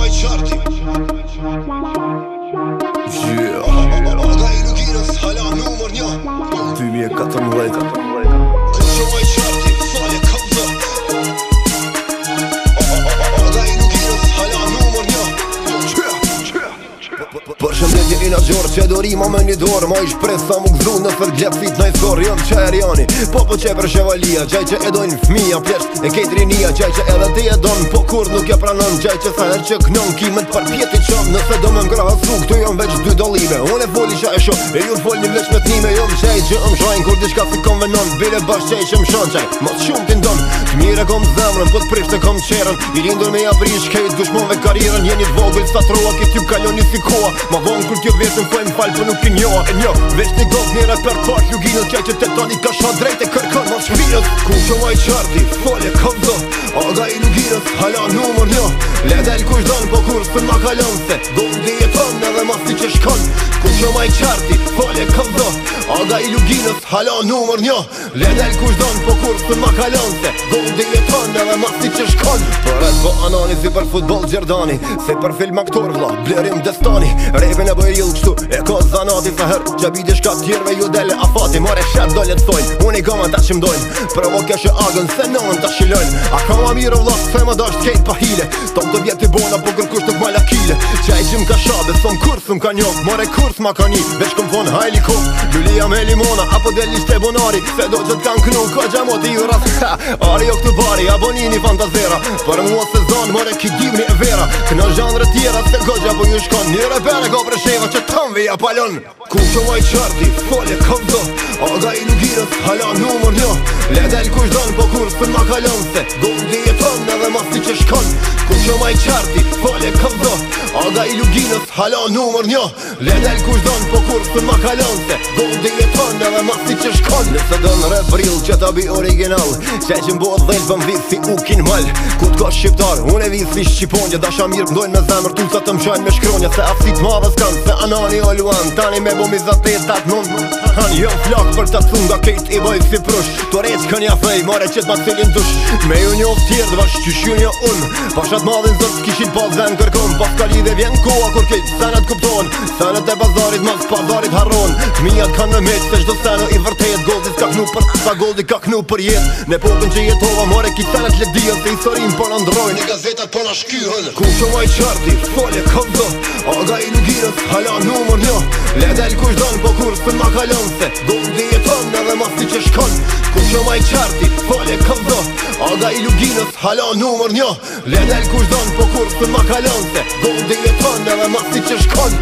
Kushoj qarti Aga i Luginës hala numër 1 2014 Kushoj qarti fale këmdo Aga i Luginës hala numër 1 Për shëndetje ina gjorë që do rima me një dorë Ma ish pres sa mu gëzu në fër glepsit në i skorë Jëm që e rjani, po që për shevalia Gjaj që e dojnë fmija pjesht e kejt rinia Gjaj që edhe ti e donë, po kur nuk e pranon Gjaj që sa her që kënon kimet për pjeti qëm Nëse do me mgrahasu, këtu jom veç 2 dolime Unë e foli qa e sho, e ju fol një veç me t'nime Jom qaj që shajnë, kur diçka si konvenon Bile bash qaj që shon qaj, mos shumë t'in don T'mire kom zemrën, po t'prisht e kom qerën I lindur me aprish kejt gushmonve karierën Jeni t'vogël sa troa, ki t'ju kaloni si koa Ma vonë kur t'jo vetën fojmë falë për nuk i njoha E njo, veç një gos një repertoar Luginës qaj që të toni ka sha drejt e kërkon Mos shpinës, ku që maj qarti, folje këmdo Aga i Luginës, hala numër 1 Le del kush don, po kur s'pën ma kalon Se gondi jeton edhe mas ti që shkon Ku që maj qarti, folje këmdo Aga i Luginës, hala numër 1 Le del kush don, po kur s'pën ma kalon Se gondi jeton edhe mas ti që shkon Për et po anani si për futbol Gjerdani Se për film aktor vla, blerim destani Repin e bëjril kështu, e ko zanati Sa her që bidi shka tjerve ju dele afati More shet dole t'sojnë, unë i goma ta qimdojnë Provo keshe agën, se non ta shilojnë A ka ma mirë vla, se më dasht kejt pa hile Tom të vjeti bona, po kërkush nuk ma lakile Qaj gjim ka shabe, som kurs më ka njok More kurs ma ka një, veç këm fon hajli kop Lulia me limona, apo delisht e bonari Se do që t'kan knu, ko gjamot i juras Ari jo këtu bari, abonini fantazera Për mua sezon, more ki divni e vera Këno zhanre tjera, se gogja po ju shkon Një repere ko presheva që t'kamve ja palon Ku që maj qarti, folje këmdo Aga i Luginës, hala numër 1 Le del kush don, po kur s'pën ma kalon Se gondi jeton edhe mas ti që shkon Ku që maj qarti, folje këmdo Aga i Luginës, hala numër 1 Le del kush don, po kur s'pën ma kalon Se gondi jeton edhe mas ti që shkon Nëse don rap real që ta bi original Qaj që mbo dhejl për mvith si ukin mal Ku t'ka shqiptar, unë e vith si shqiponja Dasha mirë pëndojnë me zemër tu sa të mqajnë me shkronja Se afsit madhe s'kan, se anani o luan Tani me bo mizat tat nun Han jo flak për ta thunga kejt i boj si prush To rec kënja fej, more qet ma cilin dush Me ju njof tjerë dhe vash qyshu një unë Pashat madhin zot s'kishin pas zen kërkon Pas ka lidhe vjen koha kur kejt senet kupton Senet e bazarit mas pazarit harron T'mijat kanë me meq se shdo senu i vërtet Goldis ka knu për sa goldi ka knu për jet Ne popin që jetova more ki senet ledijën Se historin po në ndrojnë Në gazetat po në shkyhën Ku që maj qarti, folje këmdo Aga i Luginës, hala numër 1 Le del kush don, po kur s'pën ma kalon Se gondi jeton edhe mas ti që shkon Ku që maj qarti, folje këmdo Aga i Luginës, hala numër 1 Le del kush don, po kur s'pën ma kalon Se gondi jeton edhe mas ti që shkon